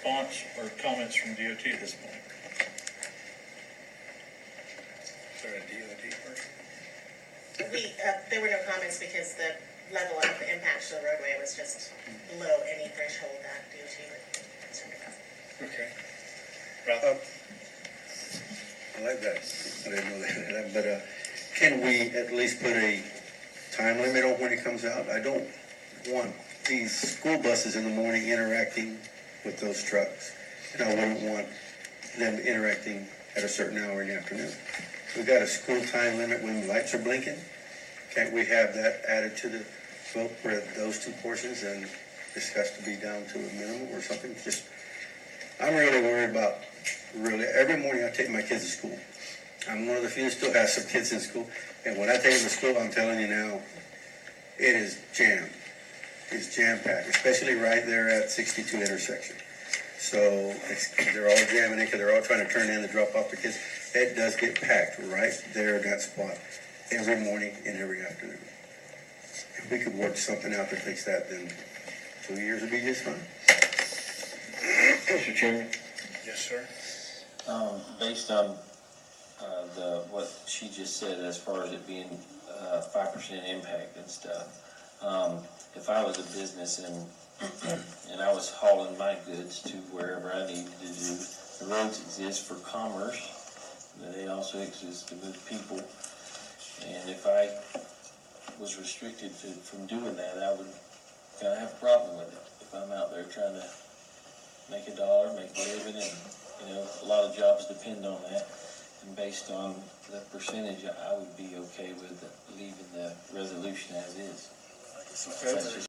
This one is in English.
response or comments from DOT at this point? Is there a DOT person? There were no comments because the level of the impact to the roadway was just below any threshold that DOT would concern about. Okay. Ralph? I like that. I didn't know that. But can we at least put a time limit on when it comes out? I don't want these school buses in the morning interacting with those trucks. And I wouldn't want them interacting at a certain hour in the afternoon. We've got a school time limit when the lights are blinking. Can't we have that added to the vote for those two portions, and this has to be down to a minimum or something? Just, I'm really worried about, every morning I take my kids to school. I'm one of the few that still has some kids in school, and when I take them to school, I'm telling you now, it is jammed. It's jam-packed, especially right there at 62 intersection. So they're all jamming in because they're all trying to turn in to drop off the kids. It does get packed right there in that spot every morning and every afternoon. If we could work something out to fix that, then 2 years would be just fine. Mr. Chairman, Yes, sir. based on what she just said as far as it being 5% impact and stuff, if I was a business and I was hauling my goods to wherever I needed to do, the roads exist for commerce, but they also exist to move people. And if I was restricted from doing that, I would kind of have a problem with it. If I'm out there trying to make a dollar, make a living, and a lot of jobs depend on that. And based on the percentage, I would be okay with leaving the resolution as is. Okay. That's just